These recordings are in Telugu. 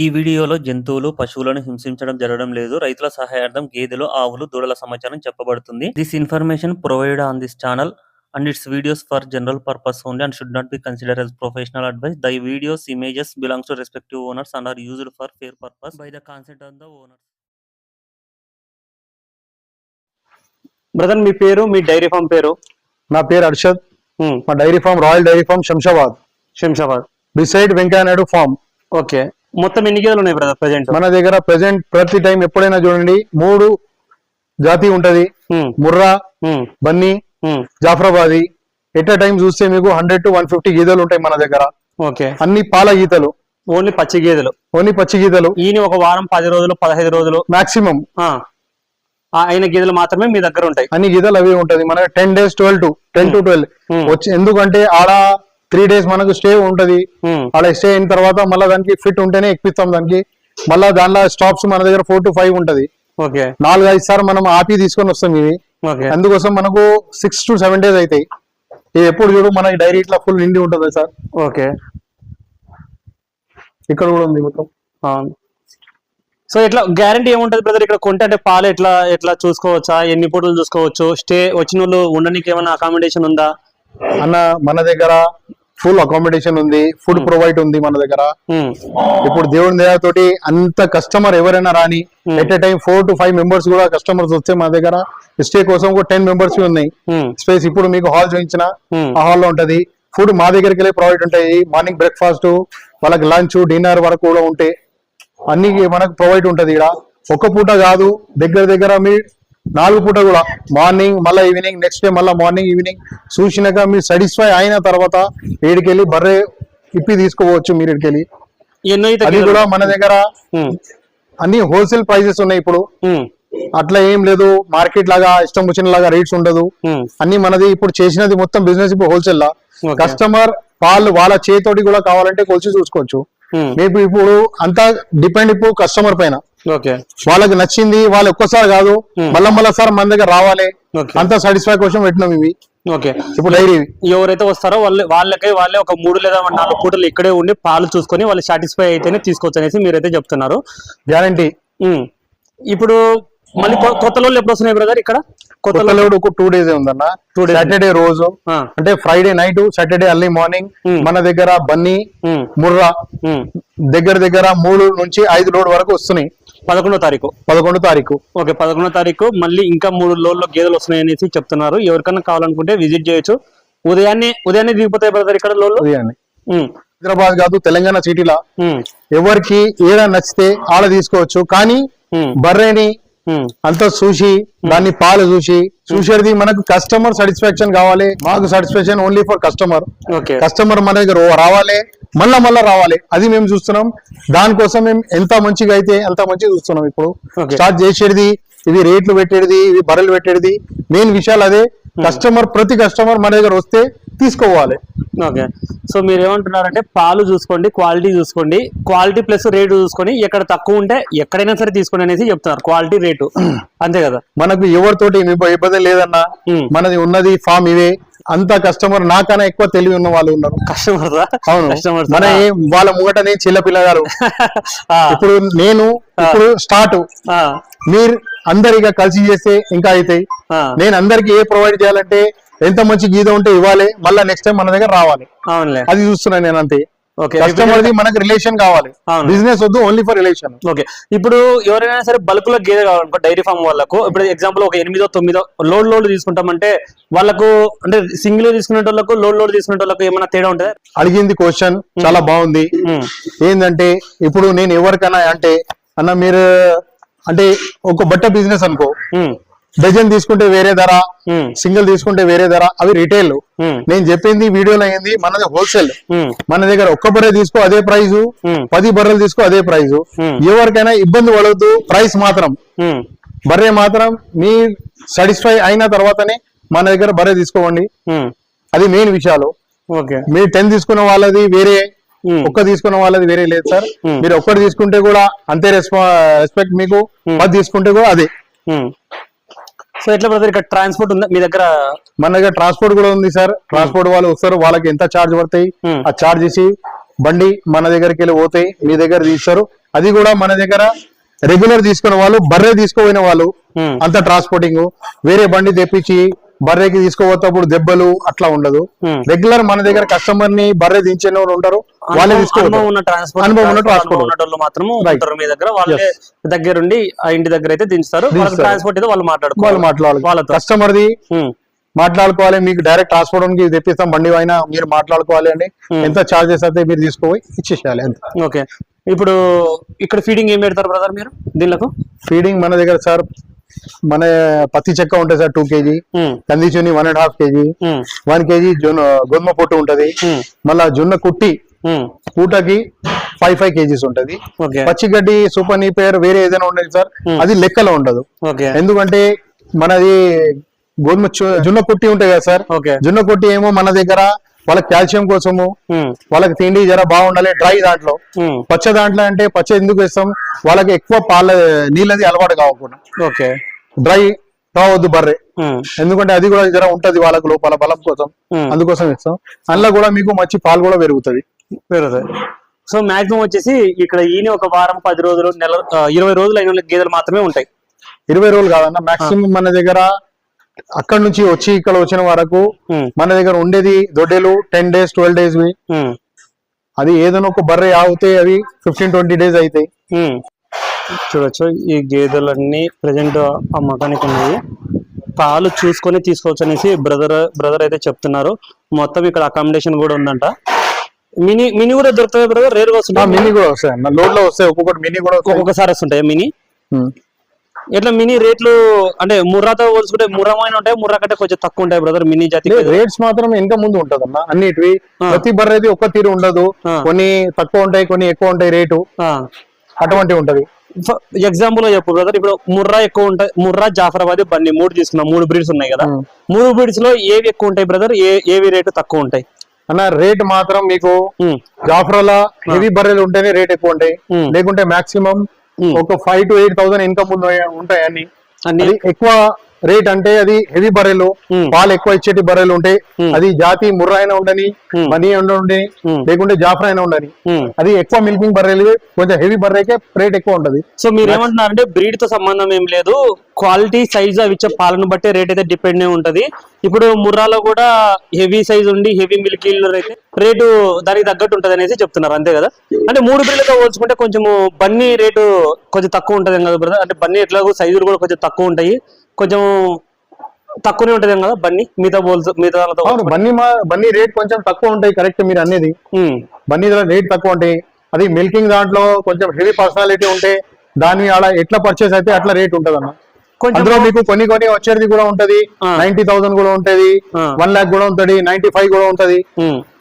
ఈ వీడియోలో జంతువులు, పశువులను హింసించడం జరగడం లేదు. రైతుల సహాయార్థం గేదెలు, ఆవులు, దూడల సమాచారం చెప్పబడుతుంది. This information provided on this channel and its videos for general purpose only and should not be considered as professional advice. The videos, images belongs to respective owners and are used for fair purpose by the consent of the owners. Brother, మీ పేరు, మీ డైరీ ఫామ్ పేరు? నా పేరు అర్షద్. మా dairy farm Royal dairy farm Shamshabad beside Venkaiah Naidu farm. Okay, మొత్తం ఎన్ని గేదెలు ఉన్నాయి బ్రదర్ ప్రెజెంట్? మన దగ్గర ప్రెజెంట్ ప్రతి టైం ఎప్పుడైనా చూడండి 3 జాతి ఉంటది. Murrah, Bunny, Jafarabadi. At a time చూస్తే మీకు 100 to 150 గీతలు ఉంటాయి మన దగ్గర. ఓకే, అన్ని పాల గీతలు, ఓన్లీ పచ్చి గేదెలు. ఈయన ఒక వారం 10 రోజులు 15 రోజులు మాక్సిమం అయిన గేదెలు మాత్రమే మీ దగ్గర ఉంటాయి. అన్ని గీతలు అవి ఉంటది. మన 10 days 10 to 12 వచ్చి, ఎందుకంటే ఆడ 3 days మనకు స్టే ఉంటది. ఆడ స్టే అయిన తర్వాత మళ్ళీ దానికి ఫిట్ ఉంటేనే ఎక్కిస్తాం దానికి. మళ్ళా దాంట్లో స్టాప్స్ మన దగ్గర 4 to 5 ఉంటది. ఓకే, 4-5 సార్లు మనం ఆపి తీసుకొని వస్తాం ఇవి. అందుకోసం మనకు 6 to 7 days అవుతాయి. ఇది ఎప్పుడు చూడు మన డైరీ ఇట్లా ఫుల్ నిండి ఉంటుంది సార్. ఓకే, ఇక్కడ కూడా ఉంది మొత్తం. సో ఇట్లా గ్యారంటీ ఏముంటది బ్రదర్ ఇక్కడ కొంటే? అంటే పాలు ఎట్లా చూసుకోవచ్చా? ఎన్ని పూటలు చూసుకోవచ్చు? స్టే వచ్చిన వాళ్ళు ఉండడానికి ఏమైనా అకామిడేషన్ ఉందా? అన్న మన దగ్గర ఫుల్ అకామిడేషన్ ఉంది, ఫుడ్ ప్రొవైడ్ ఉంది మన దగ్గర. ఇప్పుడు దేవుని దయతోటి అంత కస్టమర్ ఎవరైనా రాని, at a time 4 to 5 members కూడా కస్టమర్స్ వస్తే మా దగ్గర స్టే కోసం కూడా 10 మెంబర్స్ ఉన్నాయి స్పేస్. ఇప్పుడు మీకు హాల్ చూపించిన ఆ హాల్ లో ఉంటది. ఫుడ్ మా దగ్గరికి వెళ్ళి ప్రొవైడ్ ఉంటాయి. మార్నింగ్ బ్రేక్ఫాస్ట్, వాళ్ళకి లంచ్, డిన్నర్ వరకు కూడా ఉంటాయి. అన్ని మనకు ప్రొవైడ్ ఉంటది. ఇక్కడ ఒక్క పూట కాదు, దగ్గర మీ 4 పూట కూడా, మార్నింగ్ మళ్ళీ ఈవినింగ్, నెక్స్ట్ డే మళ్ళీ మార్నింగ్ ఈవినింగ్ చూసినాక మీరు సాటిస్ఫై అయిన తర్వాత ఏడికెళ్ళి బర్రె ఇప్పి తీసుకోవచ్చు. మీరు ఇక్కడికెళ్ళి అది కూడా మన దగ్గర అన్ని హోల్సేల్ ప్రైజెస్ ఉన్నాయి. ఇప్పుడు అట్లా ఏం లేదు మార్కెట్ లాగా ఇష్టం వచ్చిన లాగా రేట్స్ ఉండదు. అన్ని మనది ఇప్పుడు చేసినది మొత్తం బిజినెస్ ఇప్పుడు హోల్సేల్ లా. కస్టమర్ పాలు వాళ్ళ చేతోటి కూడా కావాలంటే కొలిసి చూసుకోవచ్చు. మీకు ఇప్పుడు అంతా డిపెండ్ ఇప్పుడు కస్టమర్ పైన. వాళ్ళకి నచ్చింది, వాళ్ళు ఒక్కసారి కాదు మళ్ళా సార్ మన దగ్గర రావాలి, అంతా సాటిస్ఫై కోసం పెట్టినాం ఇవి. ఓకే, ఇప్పుడు డైరీ ఎవరైతే వస్తారో వాళ్ళే ఒక 3 లేదా 4 పూటలు ఇక్కడే ఉండి పాలు చూసుకొని వాళ్ళు సాటిస్ఫై అయితేనే తీసుకోవచ్చు అనేసి మీరైతే చెప్తున్నారు. గ్యారంటీ. ఇప్పుడు మళ్ళీ కొత్త లోడ్లు ఎప్పుడు వస్తున్నాయి బ్రదర్ ఇక్కడ? కొత్త లోడ్ ఒక 2 days ఉందన్న. సాటర్డే రోజు అంటే Friday night, Saturday early morning మన దగ్గర బన్నీ, ముర్రా దగ్గర 3 నుంచి 5 లోడ్ వరకు వస్తున్నాయి. 11వ తారీఖు. ఓకే, 11వ తారీఖు మళ్ళీ ఇంకా 3 లోడ్ల గేదెలు వస్తున్నాయి అనేసి చెప్తున్నారు. ఎవరికన్నా కావాలనుకుంటే విజిట్ చేయొచ్చు. ఉదయాన్నే దిగిపోతాయి బ్రదర్ ఇక్కడ లోడ్లు. హైదరాబాద్ కాదు, తెలంగాణ సిటీలా ఎవరికి ఏడా నచ్చితే ఆడ తీసుకోవచ్చు. కానీ బర్రెని అంతా చూసి, దాన్ని పాలు చూసేది మనకు కస్టమర్ సాటిస్ఫాక్షన్ కావాలి. మాకు satisfaction only for customer. Customer మన దగ్గర రావాలి, మళ్ళా రావాలి. అది మేము చూస్తున్నాం. దానికోసం మేము ఎంత మంచిగా అయితే అంత మంచిగా చూస్తున్నాం. ఇప్పుడు స్టార్ట్ చేసేది ఇవి, రేట్లు పెట్టేది ఇవి, బర్రెలు పెట్టేది, మెయిన్ విషయాలు అదే. ప్రతి కస్టమర్ మన దగ్గర వస్తే తీసుకోవాలి. ఓకే, సో మీరు ఏమంటున్నారంటే పాలు చూసుకోండి, క్వాలిటీ చూసుకోండి, క్వాలిటీ ప్లస్ రేటు చూసుకొని ఎక్కడ తక్కువ ఉంటే ఎక్కడైనా సరే తీసుకోండి అనేసి చెప్తున్నారు. క్వాలిటీ రేటు అంతే కదా. మనకు ఎవరితోటి ఇబ్బంది లేదన్నా. మనది ఉన్నది ఫామ్ ఇవే. అంత కస్టమర్ నాకన్నా ఎక్కువ తెలివి ఉన్న వాళ్ళు ఉన్నారు. కస్టమర్ మన వాళ్ళ ముంగటనే చిల్ల పిల్లగారు. ఇప్పుడు స్టార్ట్ మీరు అందరిగా కలిసి చేస్తే ఇంకా అవుతాయి. నేను అందరికి ఏ ప్రొవైడ్ చేయాలంటే ఎంత మంచి గీత ఉంటే ఇవ్వాలి, మళ్ళీ నెక్స్ట్ టైం మన దగ్గర రావాలి. అది చూస్తున్నాను నేను అంతే. కస్టమర్ మనకి రిలేషన్ కావాలి, బిజినెస్ వద్దు, ఓన్లీ ఫర్ రిలేషన్. ఓకే, ఇప్పుడు ఎవరైనా సరే బల్క్ లో గేదె కావాలనుకో డైరీ ఫామ్ వాళ్ళకు, ఇప్పుడు ఎగ్జాంపుల్ ఒక 8 or 9 లోడ్ తీసుకుంటామంటే వాళ్ళకు, అంటే సింగిల్ తీసుకునే వాళ్ళకు లోడ్ తీసుకునే వాళ్ళకు ఏమైనా తేడా ఉంటుందా? అడిగింది క్వశ్చన్ చాలా బాగుంది. ఏంటంటే ఇప్పుడు నేను ఎవరికైనా అంటే అన్న మీరు అంటే ఒక బట్ట బిజినెస్ అనుకో, డజన్ తీసుకుంటే వేరే ధర, సింగిల్ తీసుకుంటే వేరే ధర, అవి రిటైల్. నేను చెప్పింది వీడియోలో అయింది మనది హోల్సేల్. మన దగ్గర ఒక్క బర్రె తీసుకో అదే ప్రైజు, 10 బర్రెలు తీసుకో అదే ప్రైజు. ఎవరికైనా ఇబ్బంది పడవద్దు. ప్రైస్ మాత్రం బర్రె మాత్రం మీ సాటిస్ఫై అయిన తర్వాతనే మన దగ్గర బర్రె తీసుకోండి. అది మెయిన్ విషయాలు. మీరు 10 తీసుకున్న వాళ్ళది వేరే, ఒక్క తీసుకున్న వాళ్ళది వేరే లేదు సార్. మీరు ఒక్కటి తీసుకుంటే కూడా అంతే రెస్పెక్ట్ మీకు, 10 తీసుకుంటే కూడా అదే. సో ఎట్లా బ్రదర్ ఇక్కడ ట్రాన్స్పోర్ట్ ఉందా మీ దగ్గర? మన దగ్గర ట్రాన్స్పోర్ట్ కూడా ఉంది సార్. ట్రాన్స్పోర్ట్ వాళ్ళు వస్తారు, వాళ్ళకి ఎంత ఛార్జ్ పడతాయి ఆ ఛార్జ్ చేసి బండి మన దగ్గరికి వెళ్ళి పోతాయి, మీ దగ్గర తీస్తారు. అది కూడా మన దగ్గర రెగ్యులర్ తీసుకున్న వాళ్ళు, బర్రె తీసుకోపోయిన వాళ్ళు ఉమ్, అంత ట్రాన్స్పోర్టింగ్, వేరే బండి తెప్పించి బర్రెకి తీసుకోపోతప్పుడు దెబ్బలు అట్లా ఉండదు. ఉమ్. రెగ్యులర్ మన దగ్గర కస్టమర్ ని బర్రె దించిన వాళ్ళు ఉంటారు, వాళ్ళే తీసుకోవాలి. అనుభవం ఉన్న ట్రాన్స్పోర్ట్ అనుభవం ఉన్న transport. ఉన్నటోళ్ళు మాత్రం Right. ఉంటారు మీ దగ్గర, వాళ్ళే దగ్గరుండి ఆ ఇంటి దగ్గర అయితే దించుతారు. ట్రాన్స్పోర్ట్ అయితే వాళ్ళు వాళ్ళు మాట్లాడుకోవాలి మాట్లాడాలి, వాళ్ళతో. కస్టమర్ ది ఉమ్, మాట్లాడుకోవాలి. మీకు డైరెక్ట్ ట్రాన్స్పోర్ట్ కి తెప్పిస్తాం బండి అయినా మీరు మాట్లాడుకోవాలి అండి. ఎంత చార్జెస్ అయితే మీరు తీసుకుపోయి ఇచ్చేసేయాలి అంతే. ఓకే. ఇప్పుడు ఇక్కడ ఫీడింగ్ ఏం పెడతారు బ్రదర్ మీరు దీనికి? ఫీడింగ్ మన దగ్గర సార్ మన పత్తి చెక్క ఉంటుంది సార్ 2 kg, కందిచుని 1.5 kg, 1 kg గోధుమ పొట్టు ఉంటది, మళ్ళా జొన్న కుట్టి పూటకి 5 kgs ఉంటది. ఓకే. పచ్చిగడ్డి సూపర్ నీపేర్ వేరే ఏదైనా ఉండదు సార్, అది లెక్కలో ఉండదు. ఓకే. ఎందుకంటే మనది గోధుమ జొన్న కుట్టి ఉంటాయి కదా సార్, ఓకే. జొన్న కుట్టి ఏమో మన దగ్గర వాళ్ళకి కాల్షియం కోసము, వాళ్ళకి తిండి జర బాగుండాలి డ్రై దాంట్లో. పచ్చ దాంట్లో అంటే పచ్చ ఎందుకు వేస్తాం, వాళ్ళకి ఎక్కువ నీళ్ళది అలవాటు కావకుండా, ఓకే, డ్రై కావద్దు బర్రె, ఎందుకంటే అది కూడా జర ఉంటది వాళ్ళకి లోపల బలం కోసం, అందుకోసం ఇస్తాం. అందులో కూడా మీకు మంచి పాలు కూడా పెరుగుతుంది. సో మాక్సిమం వచ్చేసి ఇక్కడ ఈయన ఒక వారం 10 రోజులు నెల 20 రోజులు అయిన గేదెలు మాత్రమే ఉంటాయి. 20 రోజులు కాదన్న, మాక్సిమం మన దగ్గర అక్కడ నుంచి వచ్చి ఇక్కడ వచ్చిన వరకు మన దగ్గర ఉండేది దొడ్డేలు 10 days 12 days. అది ఏదైనా ఒక బర్రె ఆగితే అవి 15-20 days అవుతాయి. చూడొచ్చు ఈ గేదెలన్నీ ప్రెసెంట్ అమ్మకానికి ఉన్నాయి. పాలు చూసుకొని తీసుకోవచ్చు అనేసి బ్రదర్ అయితే చెప్తున్నారు. మొత్తం ఇక్కడ అకామిడేషన్ కూడా ఉందంట. మినీ కూడా దొరుకుతాయి బ్రదర్? రేరుగా వస్తుంటాయి? మినీ కూడా వస్తాయి అన్న, లోడ్ లో వస్తాయి, ఒక్కొక్కటి మినీ కూడా ఒక్కొక్కసారి వస్తుంటాయి మినీ. ఎట్లా మినీ రేట్లు అంటే ముర్రాతో పోల్చుకుంటే ముర్రమైన ఉంటాయి, ముర్రా కంటే కొంచెం తక్కువ ఉంటాయి బ్రదర్ మినీ జాతి? రేట్స్ మాత్రం ఇంకా ముందు ఉంటది అన్న అన్నిటివి. ప్రతి బర్రెది ఒక్క తీరు ఉండదు, కొన్ని తక్కువ ఉంటాయి, కొన్ని ఎక్కువ ఉంటాయి రేటు, అటువంటి ఉంటది. ఎగ్జాంపుల్ చెప్పు బ్రదర్, ఇప్పుడు ముర్రా ఎక్కువ ఉంటాయి, ముర్రా జాఫరాబాద్ బండి 3 తీసుకున్నాం, 3 బ్రీడ్స్ ఉన్నాయి కదా, 3 బ్రీడ్స్ లో ఏవి ఎక్కువ ఉంటాయి బ్రదర్, ఏవి రేటు తక్కువ ఉంటాయి అన్న? రేట్ మాత్రం మీకు జాఫ్రాలా హెవీ బర్రెలు ఉంటేనే రేట్ ఎక్కువ ఉంటాయి, లేకుంటే మాక్సిమం ఒక 5,000 to 8,000 ఇన్కమ్ ఉంటాయి అన్ని. ఎక్కువ రేట్ అంటే అది హెవీ బర్రెలు, పాలు ఎక్కువ ఇచ్చేటి బర్రెలు ఉంటాయి. అది జాతి ముర్రా అయినా ఉండని, మనీ ఉండి, లేకుంటే జాఫ్రా అయినా ఉండని, అది ఎక్కువ మిల్కింగ్ బర్రెలు, కొంచెం హెవీ బర్రెకే రేట్ ఎక్కువ ఉంటది. సో మీరు ఏమంటున్నారంటే బ్రీడ్ తో సంబంధం ఏం లేదు, క్వాలిటీ సైజ్ అవి ఇచ్చే పాలను బట్టి రేట్ అయితే డిపెండ్ ఉంటది. ఇప్పుడు ముర్రాలో కూడా హెవీ సైజ్ ఉండి హెవీ మిల్క్ అయితే రేటు దానికి తగ్గట్టు ఉంటది అనేసి చెప్తున్నారు, అంతే కదా? అంటే 3 బ్రీడ్లతో పోల్చుకుంటే కొంచెం బన్నీ రేటు కొంచెం తక్కువ ఉంటది కదా బ్రదర్? అంటే బన్నీ ఎట్లాగో సైజులు కూడా కొంచెం తక్కువ ఉంటాయి, కొంచెం తక్కువనే ఉంటది కదా బన్నీ మిగతా బన్నీ రేట్ కొంచెం తక్కువ ఉంటాయి, కరెక్ట్ మీరు అనేది. బన్నీ రేట్ తక్కువ ఉంటాయి, అది మిల్కింగ్ దాంట్లో కొంచెం హెవీ పర్సనాలిటీ ఉంటే దాన్ని అలా ఎట్లా పర్చేస్ అయితే అట్లా రేట్ ఉంటది అన్న. అందులో మీకు కొన్ని వచ్చేది కూడా ఉంటది, 90,000 కూడా ఉంటది, 1 lakh కూడా ఉంటది, 95 కూడా ఉంటది.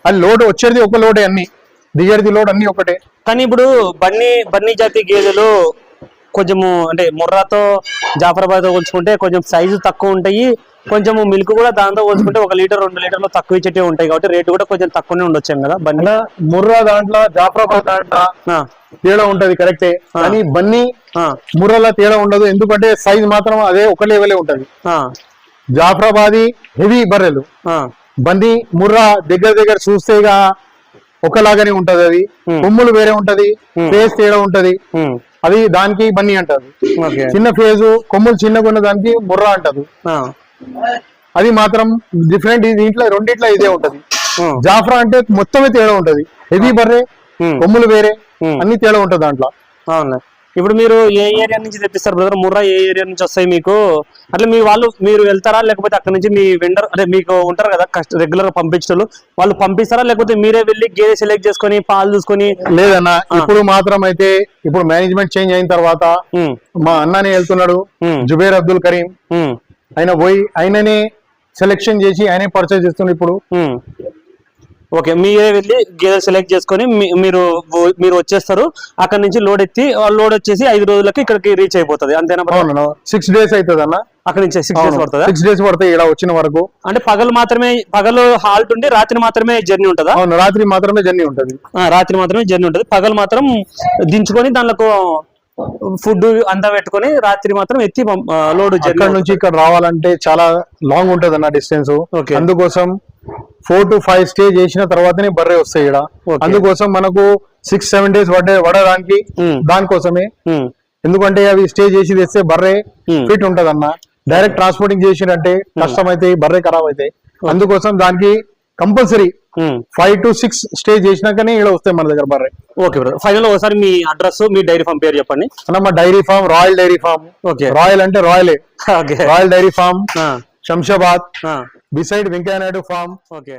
అది లోడ్ వచ్చేది ఒక లోడే, అన్ని దిగేది లోడ్ అన్ని ఒకటే. కానీ ఇప్పుడు బన్నీ జాతి గేదెలు కొంచెము అంటే ముర్రాతో జాఫరాబాద్ పోల్చుకుంటే కొంచెం సైజు తక్కువ ఉంటాయి, కొంచెం మిల్క్ కూడా దాంతో పోల్చుకుంటే 1 లీటర్ 2 లీటర్లు తక్కువ ఇచ్చేటే ఉంటాయి, కాబట్టి రేటు కూడా కొంచెం తక్కువనే ఉండొచ్చు కదా బన్నీ? ముర్రా దాంట్లో జాఫరాబాద్ దాంట్లో తేడా ఉంటది కరెక్టే, కానీ బన్నీ ముర్రాలో తేడా ఉండదు, ఎందుకంటే సైజ్ మాత్రం అదే ఒక లెవెలే ఉంటది. జాఫరాబాదీ హెవీ బర్రెలు, బన్నీ ముర్రా దగ్గర చూస్తే ఒకలాగానే ఉంటది. అది కొమ్ములు వేరే ఉంటది, ఫేస్ తేడా ఉంటది, అది దానికి బన్నీ అంటారు. చిన్న ఫేజు కొమ్ములు చిన్నగా ఉన్న దానికి ముర్రా అంటారు. అది మాత్రం డిఫరెంట్, దీంట్లో రెండిట్లో ఇదే ఉంటది. జాఫ్రా అంటే మొత్తమే తేడా ఉంటది, హెవీ బర్రె, కొమ్ములు వేరే, అన్ని తేడా ఉంటది దాంట్లో. ఇప్పుడు మీరు ఏ ఏరియా నుంచి తెప్పిస్తారు బ్రదర్? ముర్రా ఏ ఏరియా నుంచి వస్తాయి మీకు? అట్లా మీరు వెళ్తారా, లేకపోతే అక్కడ నుంచి మీ వెండర్ అంటే మీకు ఉంటారు కదా రెగ్యులర్ గా పంపించడం, వాళ్ళు పంపిస్తారా, లేకపోతే మీరే వెళ్ళి గేదె సెలెక్ట్ చేసుకొని పాలు చూసుకొని? లేదన్నా, ఇప్పుడు మాత్రం అయితే ఇప్పుడు మేనేజ్మెంట్ చేంజ్ అయిన తర్వాత మా అన్ననే వెళ్తున్నాడు, జుబేర్ అబ్దుల్ కరీం, ఆయన పోయి ఆయననే సెలెక్షన్ చేసి ఆయనే పర్చేజ్ చేస్తున్నాడు ఇప్పుడు. ఓకే, మీరే వెళ్ళి గేదె సెలెక్ట్ చేసుకొని మీరు వచ్చేస్తారు, అక్కడ నుంచి లోడ్ ఎత్తి లోడ్ వచ్చేసి 5 రోజులకి ఇక్కడికి రీచ్ అయిపోతుంది, అంతేనా? 6 days అవుతుంది అన్న, అక్కడ నుంచి 6 days పడుతుంది. 6 days పడతాయి ఇక్కడ వచ్చిన వరకు. అంటే పగలు హాల్ట్ ఉండి రాత్రి మాత్రమే జర్నీ ఉంటుందా? అవును, రాత్రి మాత్రమే జర్నీ ఉంటుంది. రాత్రి మాత్రమే జర్నీ ఉంటుంది, పగలు మాత్రం దించుకొని దానిలో ఫుడ్ అంతా పెట్టుకొని రాత్రి మాత్రం ఎత్తి లోడ్. ఇక్కడ నుంచి ఇక్కడ రావాలంటే చాలా లాంగ్ ఉంటది అన్న డిస్టెన్స్, అందుకోసం 4 to 5 స్టే చేసిన తర్వాతనే బర్రె వస్తాయి ఇక్కడ. Okay. అందుకోసం మనకు 6-7 డేస్ పడడానికి దానికోసమే. ఎందుకంటే అవి స్టే చేసి తెస్తే బర్రె ఫిట్ ఉంటది అన్న. డైరెక్ట్ ట్రాన్స్పోర్టింగ్ చేసినంటే కష్టం అయితే బర్రె ఖరాబ్ అయితే. అందుకోసం దానికి కంపల్సరీ 5 to 6 స్టే చేసినాకనే ఇక్కడ వస్తాయి మన దగ్గర బర్రె. ఓకే బ్రదర్, ఫైనల్ ఒకసారి మీ అడ్రస్, మీ డైరీ ఫామ్ పేరు చెప్పండి. అన్న మా dairy farm Royal dairy farm. Okay, Royal అంటే రాయలే. Okay, Royal dairy farm Shamshabad, beside Venkaiah Naidu farm. Okay.